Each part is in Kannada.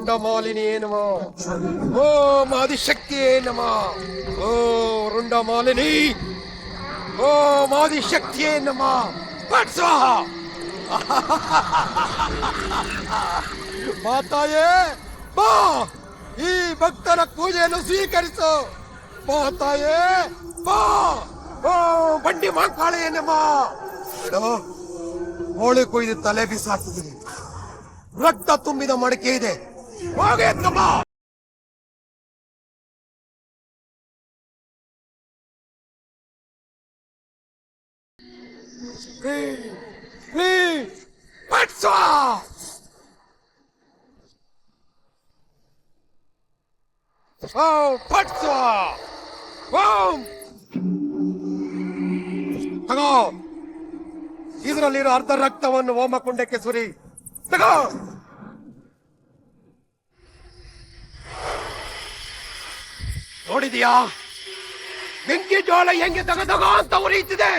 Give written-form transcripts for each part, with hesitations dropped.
ರುಂಡಮಾಲಿನಿಯೇ ನಮಃ ಓಂ ಆದಿಶಕ್ತಿಯೇ ನಮಃ ಓಂ ರುಂಡಮಾಲಿನಿ ಓಂ ಆದಿಶಕ್ತಿಯೇ ನಮಃ ಪಟ್ ಸ್ವಾಹಾ ಮಾತಾಯೇ ಬಾ ಈ ಭಕ್ತರ ಪೂಜೆಯನ್ನು ಸ್ವೀಕರಿಸು ಮಾತಾಯೇ ಬಾ ಓ ಬಂಡಿ ಮಾಂಕಾಳೆಯೇ ನಮಃ ಹೋಳಿ ಕೊಯ್ದು ತಲೆ ಬಿಸಾಕಿದ್ದೀನಿ ರಕ್ತ ತುಂಬಿದ ಮಡಕೆ ಇದೆ ಹೋಗೆ ತಮ್ಮ ತಗೋ ಇದರಲ್ಲಿರೋ ಅರ್ಧ ರಕ್ತವನ್ನು ಹೋಮಕುಂಡಕ್ಕೆ ಸುರಿ ತಗೋ ನೋಡಿದೀಯಾ ಬೆಂಕಿ ಜೋಳ ಹೆಂಗೆ ತಗೋ ಅಂತ ಉರಿಯುತ್ತಿದೆ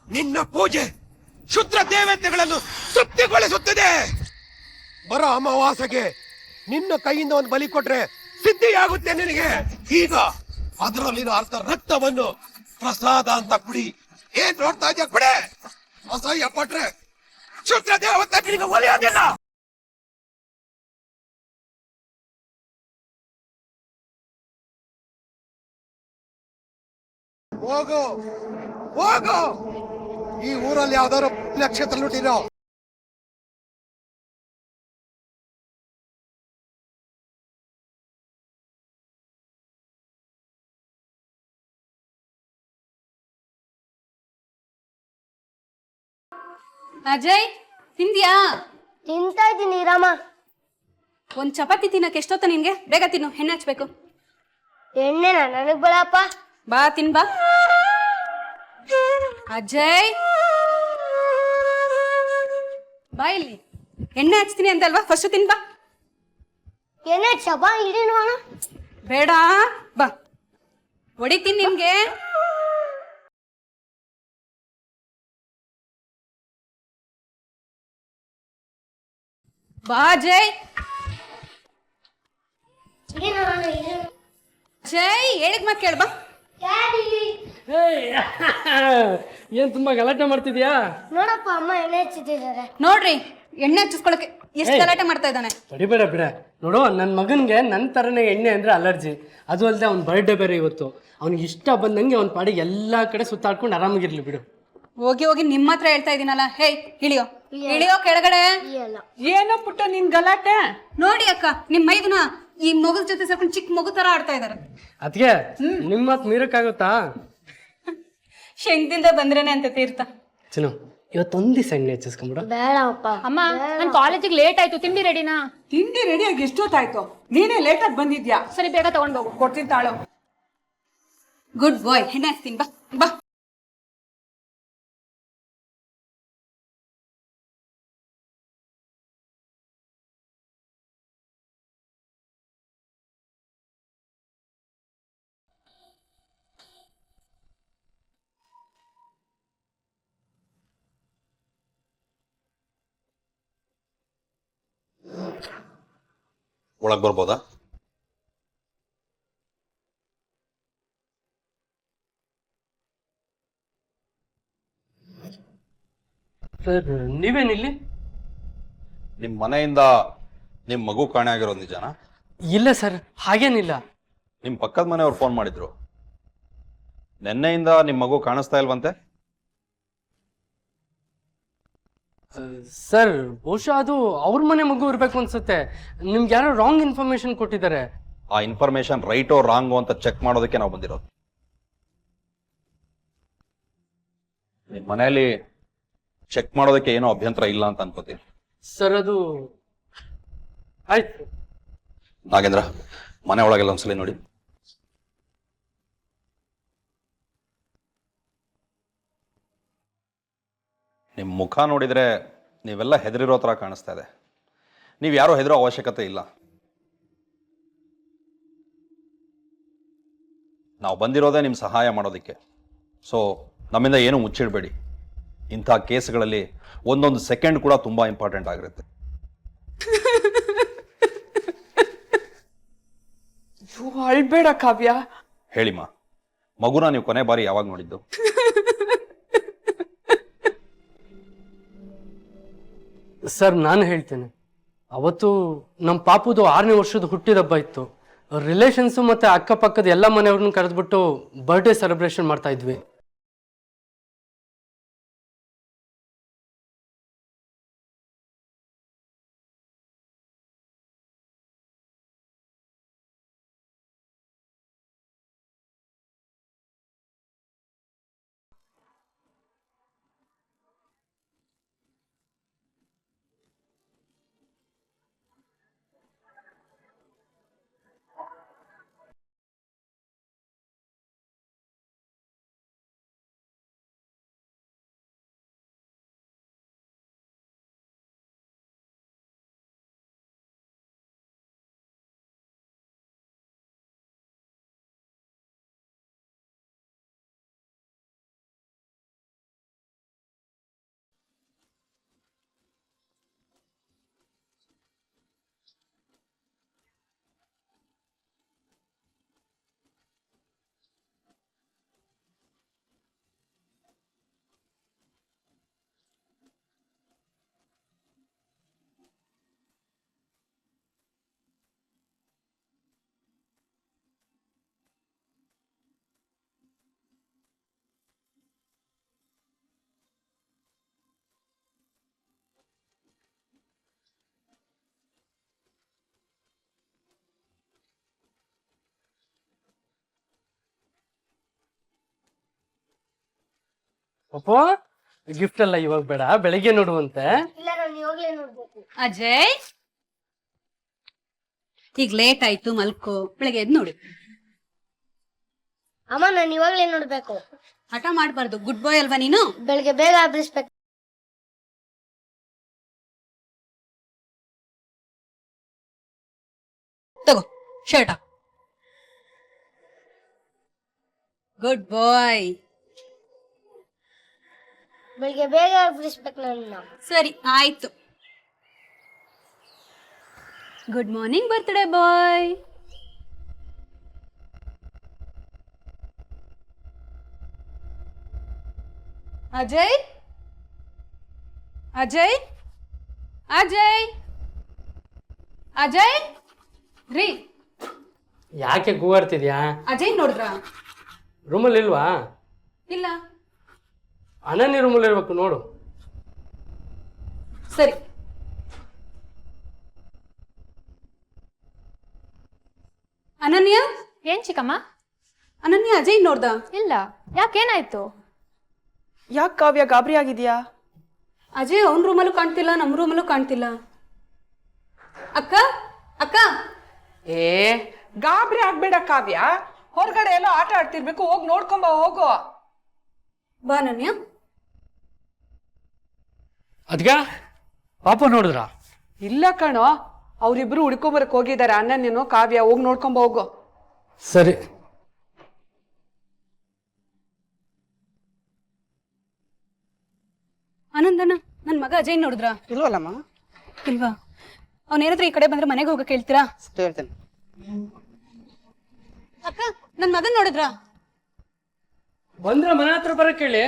ನಿನ್ನ ಪೂಜೆ ಶುದ್ಧ ದೇವತೆಗಳನ್ನು ತೃಪ್ತಿಗೊಳಿಸುತ್ತದೆ ಬರೋ ಅಮಾವಾಸ್ಯೆಗೆ ನಿನ್ನ ಕೈಯಿಂದ ಒಂದು ಬಲಿ ಕೊಟ್ರೆ ಸಿದ್ಧಿಯಾಗುತ್ತೆ ನಿನಗೆ ಈಗ ಅದರಲ್ಲಿರೋ ಅರ್ಧ ರಕ್ತವನ್ನು ಪ್ರಸಾದ ಅಂತ ಕುಡಿ ಏನ್ ನೋಡ್ತಾ ಇದೆಯಾ ಕುಡೆ ಅಸಹ್ಯ ಪಟ್ರೆ ಶುದ್ಧ ದೇವತೆ ನಿನಗೆ ಒಲಿಯೋದಿಲ್ಲ ಹೋಗು ಹೋಗು ಈ ಊರಲ್ಲಿ ಯಾವ್ದಾದ್ರು ನಕ್ಷತ್ರ ನುಟ್ಟಿರೋ ಅಜಯ್ ತಿಂದ್ಯಾ? ತಿಂತಾ ಇದ್ದೀನಿ ರಾಮ. ಒಂದ್ ಚಪಾತಿ ತಿನ್ನಕ್ಕೆ ಎಷ್ಟೊತ್ತ ನಿನ್ಗೆ? ಬೇಗ ತಿನ್ನು, ಎಣ್ಣೆ ಹಚ್ಬೇಕು. ಎಣ್ಣೆನ ನನಗ್ ಬೇಡಪ್ಪ. ಬಾ ತಿನ್ ಬಾ. ಅಜಯ್ ಬಾ ಇಲ್ಲಿ, ಎಣ್ಣೆ ಹಚ್ತೀನಿ ಅಂತಲ್ವಾ, ಫಸ್ಟ್ ತಿನ್ ಬಾ. ಎಣ್ಣೆ ಚಬಾ ಇಡಿ ನೋಡ. ಬೇಡ ಬಾ, ಹೊಡಿತೀನಿ ನಿಮ್ಗೆ. ಬಾ ಅಜಯ್. ಅಜಯ್ ಹೇಳಿದ್ ಮಾತ್ ಕೇಳ ಬಾ. ಏನ್ ತುಂಬಾ ಗಲಾಟೆ ಮಾಡ್ತಿದ್ಯಾ? ನೋಡಪ್ಪ ಅಮ್ಮ ಎಣ್ಣೆ ಹಚ್ಚಿದ್ದಾರೆ. ನೋಡ್ರಿ ಎಣ್ಣೆ ಹಚ್ಚಿಸ್ಕೊಳಕ್ಕೆ ಎಷ್ಟು ಗಲಾಟೆ ಮಾಡ್ತಾ ಇದ್ದಾನೆ. ಬಡಿಬೇಡ ಬಿಡ. ನೋಡು ನನ್ನ ಮಗನ್ಗೆ ನನ್ನ ತರನೇ ಎಣ್ಣೆ ಅಂದ್ರೆ ಅಲರ್ಜಿ. ಅದು ಅಲ್ಲದೆ ಅವ್ನ ಬರ್ಡೇ ಬೇರೆ ಇವತ್ತು. ಅವ್ನಿಗೆ ಇಷ್ಟ ಬಂದಂಗೆ ಅವ್ನ ಪಾಡಿಗೆ ಎಲ್ಲಾ ಕಡೆ ಸುತ್ತಾಡ್ಕೊಂಡು ಆರಾಮಾಗಿರ್ಲಿ ಬಿಡು. ಹೋಗಿ ಹೋಗಿ ನಿಮ್ಮ ಹತ್ರ ಹೇಳ್ತಾ ಇದೀನಲ್ಲ. ಹೇ ಇಳಿಯೋ ಇಳಿಯೋ ಕೆಳಗಡೆ. ಏನೋ ಪುಟ್ಟ ನಿನ್ ಗಲಾಟೆ? ನೋಡಿ ಅಕ್ಕ, ನಿಮ್ ಮೈದನ ಈ ಮಗು ಜೊತೆ ಸೇರ್ಕೊಂಡು ಚಿಕ್ಕ ಮಗು ತರ ಆಡ್ತಾ ಇದಾರೆ. ಅದ್ಗೆ ನಿಮ್ಮ ಮಾತು ಮೀರಕ್ಕಾಗುತ್ತಾ? ಶಂಕದಿಂದ ಬಂದ್ರೇನೆ ಅಂತ ತೀರ್ಥ. ಚಿನ್ನು ಇವತ್ತೊಂದ್ ದಿವಸ ಎಣ್ಣೆ ಹಚ್ಚಿಸ್ಕೊಂಬಿಡು. ಬೇಡಪ್ಪ. ಅಮ್ಮ ನನ್ ಕಾಲೇಜಿಗೆ ಲೇಟ್ ಆಯ್ತು, ತಿಂಡಿ ರೆಡಿನಾ? ತಿಂಡಿ ರೆಡಿಯಾಗಿ ಎಷ್ಟೊತ್ತಾಯ್ತು? ನೀನೇ ಲೇಟ್ ಆಗಿ ಬಂದಿದ್ಯಾ? ಸರಿ ಬೇಗ ತಗೊಂಡ್ ಹೋಗು. ಕೊಡ್ತೀನಿ ತಾಳು. ಗುಡ್ ಬಾಯ್, ಎಣ್ಣೆ ಹಚ್ತೀನಿ ಬಾ ಬಾ. ಒಳಗೆ ಬರ್ಬೋದಾ? ಸರ್ ನೀವೇನಿಲ್ಲಿ? ನಿಮ್ಮ ಮನೆಯಿಂದ ನಿಮ್ಮ ಮಗು ಕಾಣೆ ಆಗಿರೋದು ನಿಜನಾ? ಇಲ್ಲ ಸರ್, ಹಾಗೇನಿಲ್ಲ. ನಿಮ್ಮ ಪಕ್ಕದ ಮನೆಯವ್ರು ಫೋನ್ ಮಾಡಿದ್ರು, ನಿನ್ನೆಯಿಂದ ನಿಮ್ಮ ಮಗು ಕಾಣಿಸ್ತಾ ಇಲ್ವಂತೆ. ಸರ್ ಬಹುಶಃ ಅದು ಅವ್ರ ಮನೆ ಮಗು ಇರ್ಬೇಕು ಅನ್ಸುತ್ತೆ. ನಿಮ್ಗೆ ಯಾರೋ ರಾಂಗ್ ಇನ್ಫಾರ್ಮೇಶನ್ ಕೊಟ್ಟಿದ್ದಾರೆ. ಆ ಇನ್ಫಾರ್ಮೇಶನ್ ರೈಟೋ ರಾಂಗೋ ಅಂತ ಚೆಕ್ ಮಾಡೋದಕ್ಕೆ ನಾವು ಬಂದಿರೋದು. ನಿಮ್ಮ ಮನೆಯಲ್ಲಿ ಚೆಕ್ ಮಾಡೋದಕ್ಕೆ ಏನೋ ಅಭ್ಯಂತರ ಇಲ್ಲ ಅಂತ ಅನ್ಕೋತೀನಿ. ಸರ್ ಅದು ಆಯ್ತು. ನಾಗೇಂದ್ರ, ಮನೆ ಒಳಗೆಲ್ಲ ಒಂದ್ಸಲಿ ನೋಡಿ. ನಿಮ್ಮ ಮುಖ ನೋಡಿದರೆ ನೀವೆಲ್ಲ ಹೆದರಿರೋ ಥರ ಕಾಣಿಸ್ತಾ ಇದೆ. ನೀವು ಯಾರೋ ಹೆದರೋ ಅವಶ್ಯಕತೆ ಇಲ್ಲ. ನಾವು ಬಂದಿರೋದೇ ನಿಮ್ಮ ಸಹಾಯ ಮಾಡೋದಕ್ಕೆ. ಸೊ ನಮ್ಮಿಂದ ಏನೂ ಮುಚ್ಚಿಡಬೇಡಿ. ಇಂಥ ಕೇಸ್ಗಳಲ್ಲಿ ಒಂದೊಂದು ಸೆಕೆಂಡ್ ಕೂಡ ತುಂಬ ಇಂಪಾರ್ಟೆಂಟ್ ಆಗಿರುತ್ತೆ. ಅಳ್ಬೇಡ ಕಾವ್ಯ. ಹೇಳಿಮ್ಮ, ಮಗುನ ನೀವು ಕೊನೆ ಬಾರಿ ಯಾವಾಗ ನೋಡಿದ್ದು? ಸರ್ ನಾನು ಹೇಳ್ತೇನೆ, ಅವತ್ತು ನಮ್ಮ ಪಾಪುದು 6ನೇ ವರ್ಷದ ಹುಟ್ಟಿದಬ್ಬ ಇತ್ತು. ರಿಲೇಷನ್ಸು ಮತ್ತು ಅಕ್ಕಪಕ್ಕದ ಎಲ್ಲ ಮನೆಯವ್ರನ್ನ ಕರೆದ್ಬಿಟ್ಟು ಬರ್ಡೇ ಸೆಲೆಬ್ರೇಷನ್ ಮಾಡ್ತಾ ಇದ್ವಿ. ಅಪ್ಪ, ಗಿಫ್ಟ್ ಎಲ್ಲ ಇವಾಗ ಬೇಡ, ಬೆಳಿಗ್ಗೆ ನೋಡುವಂತೆ. ಇಲ್ಲ ನಾನು ಇವಾಗ್ಲೇ ನೋಡ್ಬೇಕು. ಅಜಯ್, ಈಗ ಲೇಟ್ ಆಯ್ತು, ಮಲ್ಕೋ. ಬೆಳಗ್ಗೆ ಎದ್ದು ನೋಡಿ. ಅಮ್ಮ ನಾನು ಇವಾಗ್ಲೇ ನೋಡ್ಬೇಕು. ಹಠ ಮಾಡ್ಬಾರ್ದು. ಗುಡ್ ಬಾಯ್ ಅಲ್ವಾ ನೀನು? ಬೆಳಿಗ್ಗೆ ಬೇಗ ಹಬ್ಬಿಸ್ಬೇಕು. ತಗೋ ಶರ್ಟ್ ಹಾಕು. ಗುಡ್ ಬಾಯ್. ಬೆಳಿಗ್ಗೆ ಬೇಗ ಹಬ್ಬಿಸ್ಬೇಕು ನನ್ನ. ಸರಿ ಆಯ್ತು. ಗುಡ್ ಮಾರ್ನಿಂಗ್ ಬರ್ತ್ಡೇ ಬಾಯ್. ಅಜಯ್, ಅಜಯ್, ಅಜಯ್, ಅಜಯ್ ರೀ. ಯಾಕೆ ಕೂಗಾಡ್ತಿದ್ಯಾ? ಅಜಯ್ ನೋಡಿದ್ರ? ರೂಮಲ್ಲಿ ಇಲ್ವಾ? ಇಲ್ಲ. ಅನನ್ಯ ರೂಮಲ್ಲಿ ಇರ್ಬೇಕು, ನೋಡು. ಸರಿ. ಅನನ್ಯ, ಏನ್ ಚಿಕ್ಕಮ್ಮ? ಅನನ್ಯ ಅಜಯ್ ನೋಡ್ದ? ಇಲ್ಲ, ಯಾಕೇನಾಯ್ತು? ಯಾಕೆ ಕಾವ್ಯ ಗಾಬರಿ ಆಗಿದ್ಯಾ? ಅಜಯ್ ಅವನ ರೂಮಲ್ಲೂ ಕಾಣ್ತಿಲ್ಲ, ನಮ್ಮ ರೂಮಲ್ಲೂ ಕಾಣ್ತಿಲ್ಲ. ಅಕ್ಕ, ಅಕ್ಕ. ಏ ಗಾಬರಿ ಆಗ್ಬೇಡ ಕಾವ್ಯ. ಹೊರಗಡೆ ಎಲ್ಲ ಆಟ ಆಡ್ತಿರ್ಬೇಕು, ಹೋಗಿ ನೋಡ್ಕೊಂಬ ಹೋಗು. ಬಾ ಅನನ್ಯ. ಅದ್ಗ ಪಾಪ ನೋಡಿದ್ರ? ಇಲ್ಲ ಕಣೋ, ಅವರಿಬ್ರು ಹುಡ್ಕೊಂಬರಕ್ ಹೋಗಿದ್ದಾರೆ. ಅಣ್ಣನೇನೋ ಕಾವ್ಯ, ಹೋಗಿ ನೋಡ್ಕೊಂಬ ಹೋಗು. ಸರಿ. ಆನಂದನ, ನನ್ ಮಗ ಅಜಯ್ ನೋಡಿದ್ರ? ಇಲ್ವಲ್ಲಮ್ಮ. ಇಲ್ವಾ? ಅವನೇನಾದ್ರೂ ಈ ಕಡೆ ಬಂದ್ರೆ ಮನೆಗೆ ಹೋಗಕ್ಕೆ ಹೇಳ್ತೀರಾ? ಹೇಳ್ತೇನೆ. ಅಕ್ಕ, ನನ್ ಮಗನ್ ನೋಡಿದ್ರ? ಬಂದ್ರೆ ಮನೆ ಹತ್ರ ಬರಕ್ ಹೇಳಿ.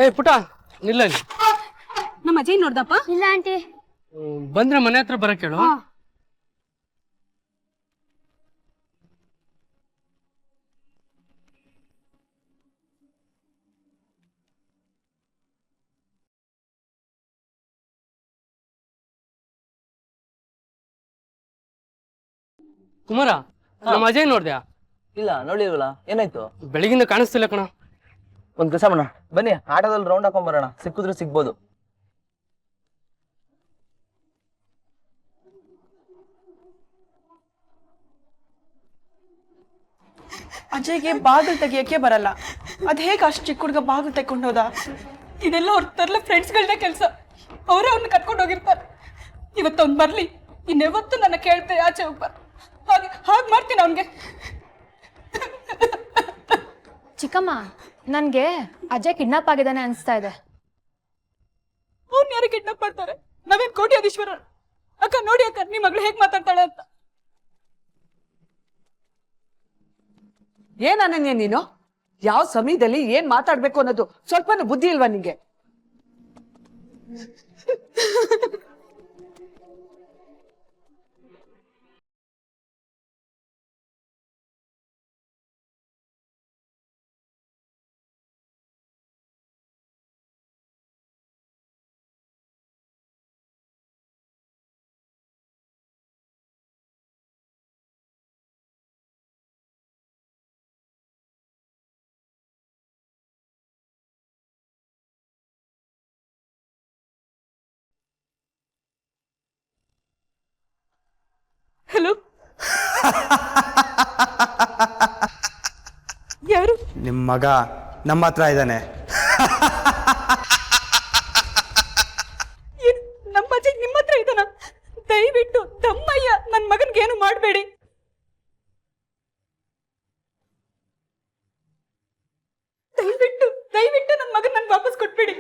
ಏ ಪುಟ, ನಿಲ್ಲ. ನಮ್ಮ ಅಜಯ್ ನೋಡ್ದಪ್ಪ? ಇಲ್ಲ ಆಂಟಿ. ಬಂದ್ರೆ ಮನೆ ಹತ್ರ ಬರಕ್ ಹೇಳು. ಕುಮಾರ, ನಮ್ಮ ಅಜಯ್ ನೋಡ್ದ್ಯಾ? ಇಲ್ಲ, ನೋಡಿಲ್ವಲ್ಲ. ಏನಾಯ್ತು? ಬೆಳಗಿಂದ ಕಾಣಿಸ್ತಿಲ್ಲ ಕಣ. ಒಂದ್ ಕೆಲಸ ಮಾಡೋಣ ಬನ್ನಿ, ಆಟೋದಲ್ಲಿ ರೌಂಡ್ ಹಾಕೊಂಡ್ ಬರೋಣ. ಸಿಕ್ಕಿದ್ರೆ ಸಿಗ್ಬೋದು. ಅಜಯ್ಗೆ ಬಾಗಿಲು ತೆಗಿಯಕ್ಕೆ ಬರಲ್ಲ. ಅದ್ ಹೇಗೆ ಅಷ್ಟು ಚಿಕ್ಕ ಹುಡುಗ ಬಾಗಿಲು ತೆಕ್ಕೊಂಡೋದ? ಇದೆಲ್ಲ ಅವ್ರ ತರಲ ಫ್ರೆಂಡ್ಸ್ಗಳನ್ನ ಕೆಲಸ. ಅವರೇ ಅವ್ರನ್ನ ಕರ್ಕೊಂಡು ಹೋಗಿರ್ತಾರೆ. ಇವತ್ತು ಅವ್ನು ಬರ್ಲಿ, ಇನ್ನೆವತ್ತು ನನ್ನ ಕೇಳ್ತೆ ಆಚೆ ಹೋಗ್ಬಾರ್ದು. ಹಾಗೆ ಮಾಡ್ತೀನಿ ಅವನ್ಗೆ. ಚಿಕ್ಕಮ್ಮ ನನಗೆ ಅಜಯ್ ಕಿಡ್ನಾಪ್ ಆಗಿದ್ದಾನೆ ಅನಿಸ್ತಾ ಇದೆ. ಅವ್ರನ್ನ ಯಾರು ಕಿಡ್ನಾಪ್ ಮಾಡ್ತಾರೆ? ನಾವೇನ್ ಕೋಟ್ಯಾಧೀಶ್ವರ? ಅಕ್ಕ ನೋಡಿ ಅಕ್ಕ, ನಿಮ್ಮ ಮಗಳು ಹೇಗ್ ಮಾತಾಡ್ತಾಳೆ ಅಂತ. ಏನ್ ಅನನ್ಯ ನೀನು? ಯಾವ ಸಮಯದಲ್ಲಿ ಏನ್ ಮಾತಾಡ್ಬೇಕು ಅನ್ನೋದು ಸ್ವಲ್ಪನೂ ಬುದ್ಧಿ ಇಲ್ವಾ ನಿಂಗೆ? ಹಲೋ, ಯಾರು? ನಿಮ್ಮ ಮಗ ನಮ್ಮ ಹತ್ರ ಇದ್ದಾನೆ. ಏನು, ನಮ್ಮ ಅಜ್ಜಿ ನಿಮ್ಮ ಹತ್ರ ಇದ್ದಾನ? ದಯವಿಟ್ಟು ತಮ್ಮಯ್ಯ ನನ್ನ ಮಗನ್ಗೆ ಏನು ಮಾಡಬೇಡಿ. ದಯವಿಟ್ಟು ದಯವಿಟ್ಟು ನನ್ನ ಮಗನ್ ನನ್ಗೆ ವಾಪಸ್ ಕೊಟ್ಬಿಡಿ.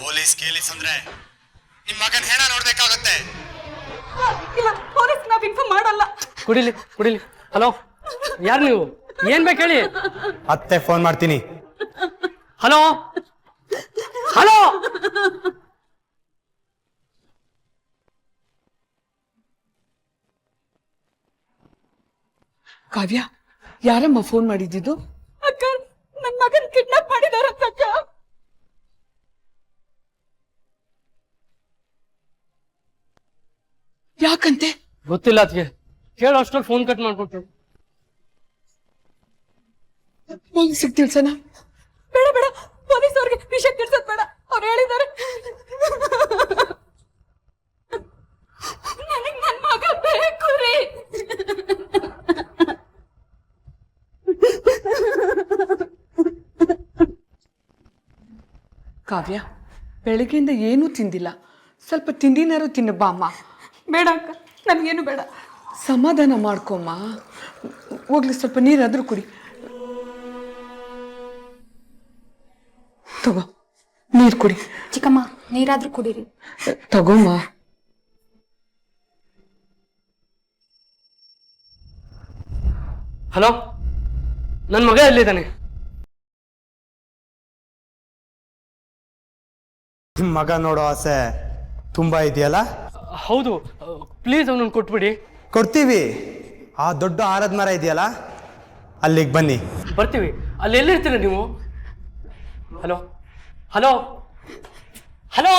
ಪೊಲೀಸ್ ಕೇಳಿಸ್ ಅಂದ್ರೆ ನಿಮ್ಮ ಮಗನ ಹೆಣ ನೋಡ್ಬೇಕಾಗುತ್ತೆ. ಇಲ್ಲ, ಪೊಲೀಸ್ ನಾವ್ ಇನ್ಫಾರ್ಮ್ ಮಾಡಲ್ಲ. ಕುಡಿಲಿ ಕುಡಿಲಿ. ಹಲೋ, ಯಾರು ನೀವು? ಏನ್ ಬೇಕು ಹೇಳಿ. ಅತ್ತೆ ಫೋನ್ ಮಾಡ್ತೀನಿ. Hello hello. ಕಾವ್ಯ, ಯಾರಮ್ಮ ಫೋನ್ ಮಾಡಿದ್ದು? ಅಕ್ಕ, ನನ್ನ ಮಗನ್ ಕಿಡ್ನಾಪ್ ಮಾಡಿದಾರಂತ ಅಕ್ಕ. ಯಾಕಂತೆ? ಗೊತ್ತಿಲ್ಲ ಅದಕ್ಕೆ. ಕೇಳೋ ಅಷ್ಟೊಂದು ಫೋನ್ ಕಟ್ ಮಾಡ್ಕೊಟ್ರು. ಪೊಲೀಸಿಗೆ ತಿಳ್ಸನ? ಬೇಡ ಬೇಡ, ಪೊಲೀಸ್ ಅವ್ರಿಗೆ ವಿಷಯ ತಿಳಿಸೋದ್ ಬೇಡ. ಅವ್ರು ಹೇಳಿದ್ದಾರೆ ನನಗ್ ನನ್ ಮಗ ಬೇಕು ರೀ. ಕಾವ್ಯ, ಬೆಳಗ್ಗೆಯಿಂದ ಏನೂ ತಿಂದಿಲ್ಲ. ಸ್ವಲ್ಪ ತಿಂಡಿನಾರು ತಿನ್ನು ಬಾ ಅಮ್ಮ. ಬೇಡ ಅಕ್ಕ, ನನ್ಗೇನು ಬೇಡ. ಸಮಾಧಾನ ಮಾಡ್ಕೊಮ್ಮ. ಹೋಗ್ಲಿ, ಸ್ವಲ್ಪ ನೀರಾದ್ರೂ ಕುಡಿ. ತಗೋ, ನೀರು ಕುಡಿ. ಚಿಕ್ಕಮ್ಮ ನೀರಾದ್ರೂ ಕುಡೀರಿ. ತಗೋಮ್ಮ. ಹಲೋ, ನನ್ನ ಮಗ ಎಲ್ಲಿದ್ದಾನೆ? ನಿಮ್ಮ ಮಗ ನೋಡೋ ಆಸೆ ತುಂಬಾ ಇದೆಯಲ್ಲ? ಹೌದು, ಪ್ಲೀಸ್ ಅವನನ್ನು ಕೊಟ್ಬಿಡಿ. ಕೊಡ್ತೀವಿ. ಆ ದೊಡ್ಡ ಆರದ ಮರ ಇದೆಯಲ್ಲ, ಅಲ್ಲಿಗೆ ಬನ್ನಿ. ಬರ್ತೀವಿ. ಅಲ್ಲಿ ಎಲ್ಲಿರ್ತೀರ ನೀವು? Hello hello hello.